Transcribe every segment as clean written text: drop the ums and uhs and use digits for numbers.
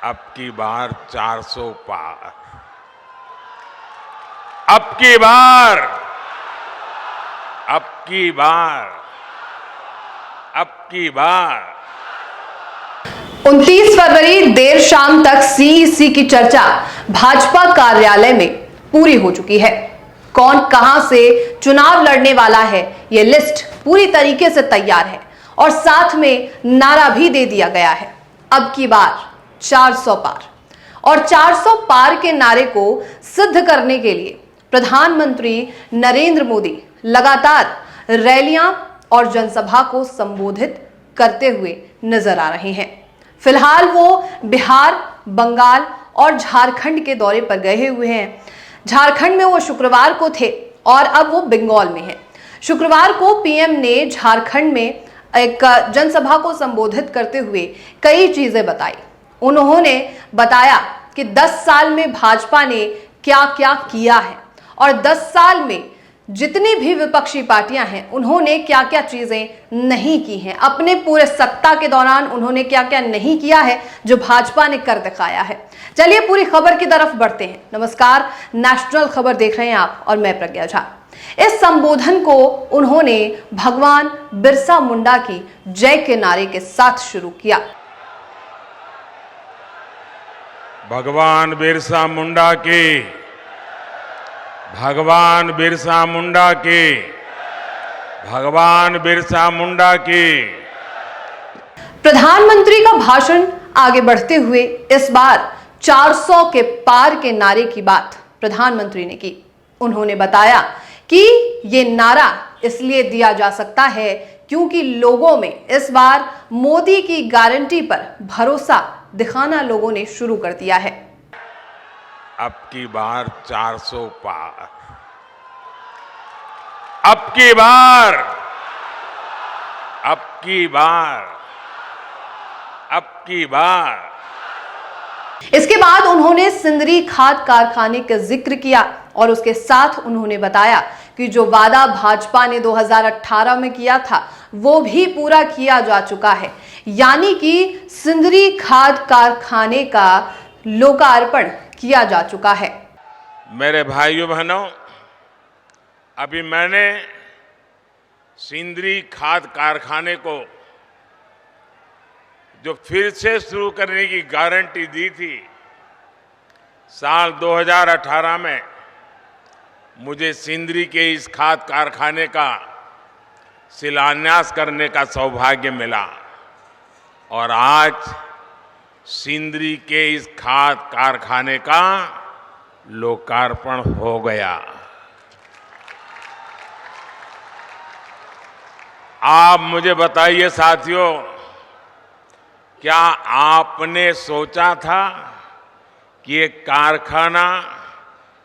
अब की बार 400 पार। अब की बार 29 फरवरी देर शाम तक सीईसी की चर्चा भाजपा कार्यालय में पूरी हो चुकी है। कौन कहां से चुनाव लड़ने वाला है, यह लिस्ट पूरी तरीके से तैयार है और साथ में नारा भी दे दिया गया है, अब की बार 400 पार। और 400 पार के नारे को सिद्ध करने के लिए प्रधानमंत्री नरेंद्र मोदी लगातार रैलियां और जनसभा को संबोधित करते हुए नजर आ रहे हैं। फिलहाल वो बिहार, बंगाल और झारखंड के दौरे पर गए हुए हैं। झारखंड में वो शुक्रवार को थे और अब वो बंगाल में हैं। शुक्रवार को पीएम ने झारखंड में एक जनसभा को संबोधित करते हुए कई चीजें बताई। उन्होंने बताया कि 10 साल में भाजपा ने क्या क्या किया है और 10 साल में जितनी भी विपक्षी पार्टियां हैं उन्होंने क्या क्या चीजें नहीं की हैं। अपने पूरे सत्ता के दौरान उन्होंने क्या क्या नहीं किया है जो भाजपा ने कर दिखाया है। चलिए पूरी खबर की तरफ बढ़ते हैं। नमस्कार, नेशनल खबर देख रहे हैं आप और मैं प्रज्ञा झा। इस संबोधन को उन्होंने भगवान बिरसा मुंडा की जय के नारे के साथ शुरू किया। भगवान बिरसा मुंडा की, भगवान बिरसा मुंडा की, भगवान बिरसा मुंडा की। प्रधानमंत्री का भाषण आगे बढ़ते हुए इस बार 400 के पार के नारे की बात प्रधानमंत्री ने की। उन्होंने बताया कि ये नारा इसलिए दिया जा सकता है क्योंकि लोगों में इस बार मोदी की गारंटी पर भरोसा दिखाना लोगों ने शुरू कर दिया है। अब की बार 400 पार। अब की बार इसके बाद उन्होंने सिंदरी खाद कारखाने का जिक्र किया और उसके साथ उन्होंने बताया कि जो वादा भाजपा ने 2018 में किया था वो भी पूरा किया जा चुका है, यानी कि सिंदरी खाद कारखाने का लोकार्पण किया जा चुका है। मेरे भाइयों बहनों, अभी मैंने सिंदरी खाद कारखाने को जो फिर से शुरू करने की गारंटी दी थी, साल 2018 में मुझे सिंदरी के इस खाद कारखाने का शिलान्यास करने का सौभाग्य मिला और आज सिंदरी के इस खाद कारखाने का लोकार्पण हो गया। आप मुझे बताइए साथियों, क्या आपने सोचा था कि ये कारखाना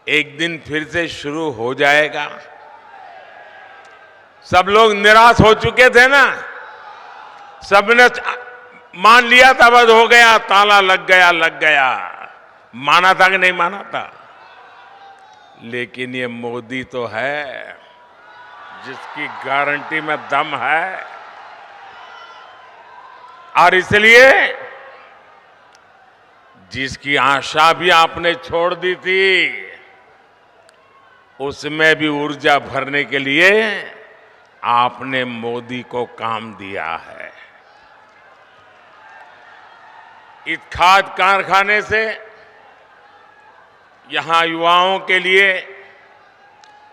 एक दिन फिर से शुरू हो जाएगा? सब लोग निराश हो चुके थे ना, सबने मान लिया था बस हो गया, ताला लग गया। माना था कि नहीं माना था? लेकिन ये मोदी तो है जिसकी गारंटी में दम है और इसलिए जिसकी आशा भी आपने छोड़ दी थी उसमें भी ऊर्जा भरने के लिए आपने मोदी को काम दिया है। इस खाद कारखाने से यहां युवाओं के लिए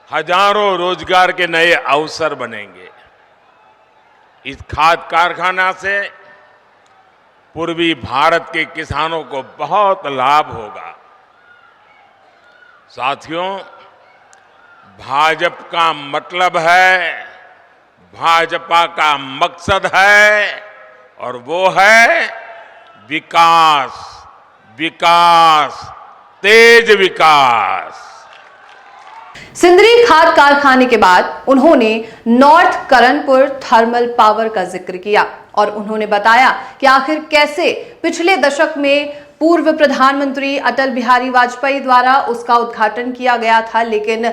हजारों रोजगार के नए अवसर बनेंगे। इस खाद कारखाना से पूर्वी भारत के किसानों को बहुत लाभ होगा। साथियों, भाजपा का मतलब है, भाजपा का मकसद है और वो है विकास, तेज विकास। सिंदरी खाद कारखाने के बाद उन्होंने नॉर्थ करणपुर थर्मल पावर का जिक्र किया और उन्होंने बताया कि आखिर कैसे पिछले दशक में पूर्व प्रधानमंत्री अटल बिहारी वाजपेयी द्वारा उसका उद्घाटन किया गया था, लेकिन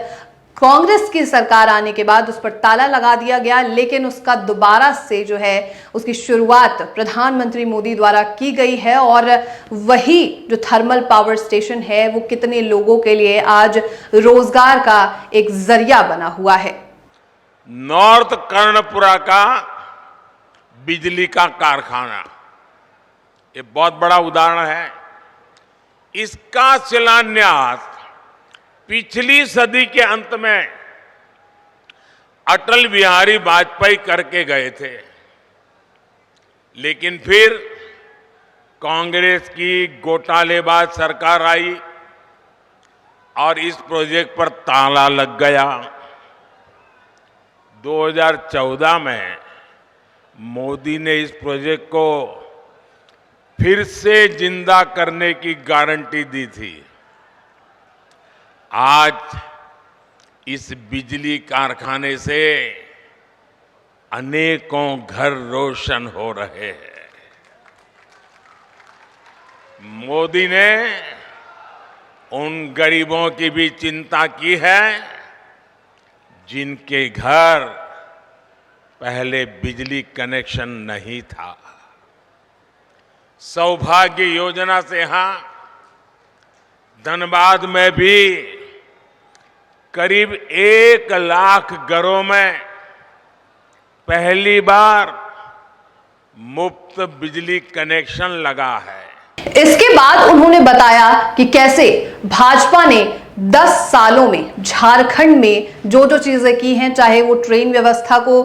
कांग्रेस की सरकार आने के बाद उस पर ताला लगा दिया गया, लेकिन उसका दोबारा से जो है उसकी शुरुआत प्रधानमंत्री मोदी द्वारा की गई है। और वही जो थर्मल पावर स्टेशन है वो कितने लोगों के लिए आज रोजगार का एक जरिया बना हुआ है। नॉर्थ कर्णपुरा का बिजली का कारखाना ये बहुत बड़ा उदाहरण है। इसका शिलान्यास पिछली सदी के अंत में अटल बिहारी वाजपेयी करके गए थे, लेकिन फिर कांग्रेस की घोटालेबाज सरकार आई और इस प्रोजेक्ट पर ताला लग गया। 2014 में मोदी ने इस प्रोजेक्ट को फिर से जिंदा करने की गारंटी दी थी। आज इस बिजली कारखाने से अनेकों घर रोशन हो रहे हैं। मोदी ने उन गरीबों की भी चिंता की है जिनके घर पहले बिजली कनेक्शन नहीं था। सौभाग्य योजना से यहां धनबाद में भी करीब 1 लाख घरों में पहली बार मुफ्त बिजली कनेक्शन लगा है। इसके बाद उन्होंने बताया कि कैसे भाजपा ने 10 सालों में झारखंड में जो जो चीजें की हैं, चाहे वो ट्रेन व्यवस्था को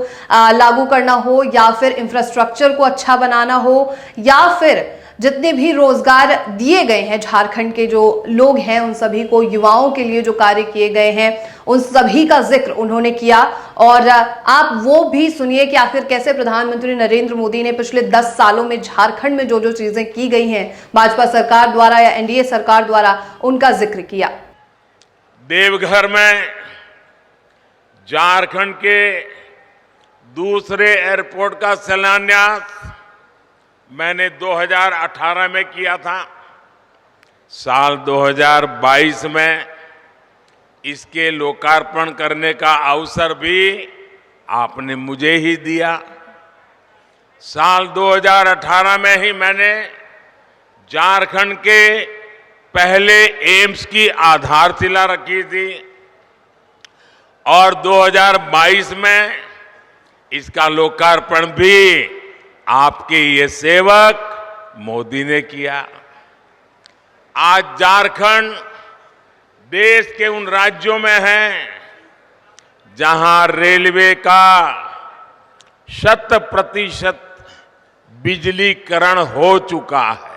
लागू करना हो या फिर इंफ्रास्ट्रक्चर को अच्छा बनाना हो या फिर जितने भी रोजगार दिए गए हैं झारखंड के जो लोग हैं उन सभी को, युवाओं के लिए जो कार्य किए गए हैं उन सभी का जिक्र उन्होंने किया। और आप वो भी सुनिए कि आखिर कैसे प्रधानमंत्री नरेंद्र मोदी ने पिछले 10 सालों में झारखंड में जो जो चीजें की गई हैं भाजपा सरकार द्वारा या एनडीए सरकार द्वारा, उनका जिक्र किया। देवघर में झारखंड के दूसरे एयरपोर्ट का शिलान्यास मैंने 2018 में किया था। साल 2022 में इसके लोकार्पण करने का अवसर भी आपने मुझे ही दिया। साल 2018 में ही मैंने झारखंड के पहले एम्स की आधारशिला रखी थी और 2022 में इसका लोकार्पण भी आपके ये सेवक मोदी ने किया। आज झारखंड देश के उन राज्यों में है जहां रेलवे का 100% बिजलीकरण हो चुका है।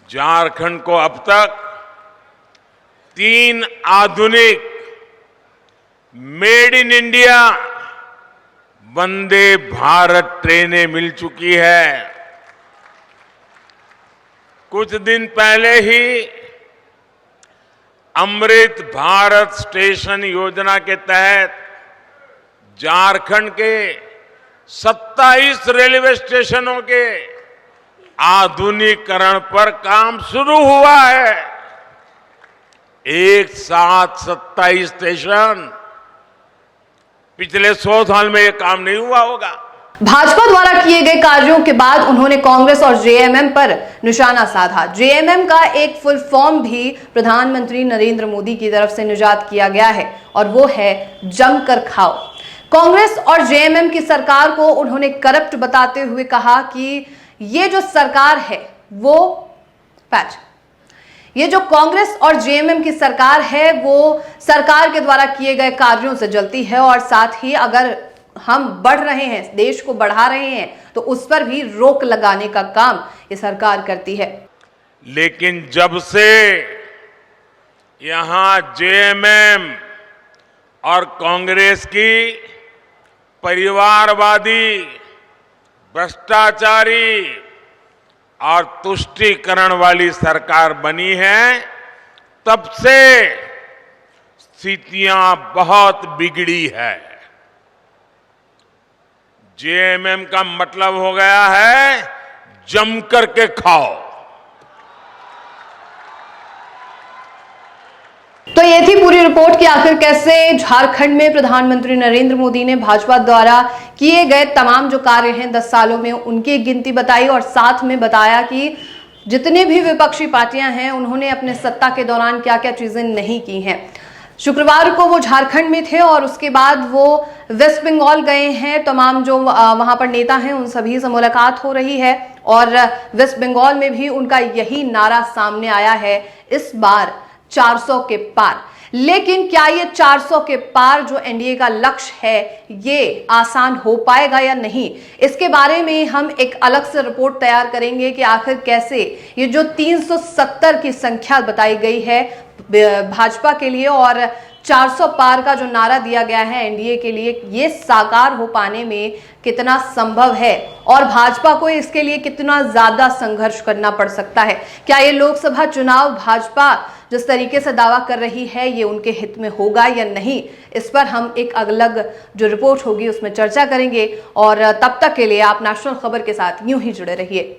झारखंड को अब तक 3 आधुनिक made in India Vande Bharat ट्रेनें मिल चुकी है। कुछ दिन पहले ही अमृत भारत स्टेशन योजना के तहत झारखंड के 27 रेलवे स्टेशनों के आधुनिकीकरण पर काम शुरू हुआ है। एक साथ 27 स्टेशन, पिछले 100 साल में यह काम नहीं हुआ होगा। भाजपा द्वारा किए गए कार्यों के बाद उन्होंने कांग्रेस और जेएमएम पर निशाना साधा। जेएमएम का एक फुल फॉर्म भी प्रधानमंत्री नरेंद्र मोदी की तरफ से निजात किया गया है और वो है जमकर खाओ। कांग्रेस और जेएमएम की सरकार को उन्होंने करप्ट बताते हुए कहा कि ये जो सरकार है वो ये जो कांग्रेस और जेएमएम की सरकार है वो सरकार के द्वारा किए गए कार्यों से जलती है और साथ ही अगर हम बढ़ रहे हैं, देश को बढ़ा रहे हैं, तो उस पर भी रोक लगाने का काम ये सरकार करती है। लेकिन जब से यहां जेएमएम और कांग्रेस की परिवारवादी, भ्रष्टाचारी और तुष्टीकरण वाली सरकार बनी है, तब से स्थितियां बहुत बिगड़ी है। जेएमएम का मतलब हो गया है जम करके खाओ। तो तो ये थी पूरी रिपोर्ट कि आखिर कैसे झारखंड में प्रधानमंत्री नरेंद्र मोदी ने भाजपा द्वारा किए गए तमाम जो कार्य हैं 10 सालों में उनकी गिनती बताई और साथ में बताया कि जितने भी विपक्षी पार्टियां हैं उन्होंने अपने सत्ता के दौरान क्या क्या चीजें नहीं की हैं। शुक्रवार को वो झारखंड में थे और उसके बाद वो वेस्ट बंगाल गए हैं। तमाम जो वहां पर नेता हैं उन सभी से मुलाकात हो रही है और वेस्ट बंगाल में भी उनका यही नारा सामने आया है, इस बार 400 के पार। लेकिन क्या ये 400 के पार जो एनडीए का लक्ष्य है ये आसान हो पाएगा या नहीं, इसके बारे में हम एक अलग से रिपोर्ट तैयार करेंगे कि आखिर कैसे ये जो 370 की संख्या बताई गई है भाजपा के लिए और 400 पार का जो नारा दिया गया है एनडीए के लिए, ये साकार हो पाने में कितना संभव है और भाजपा को इसके लिए कितना ज्यादा संघर्ष करना पड़ सकता है। क्या ये लोकसभा चुनाव भाजपा जिस तरीके से दावा कर रही है ये उनके हित में होगा या नहीं, इस पर हम एक अलग जो रिपोर्ट होगी उसमें चर्चा करेंगे। और तब तक के लिए आप नेशनल खबर के साथ यूं ही जुड़े रहिए।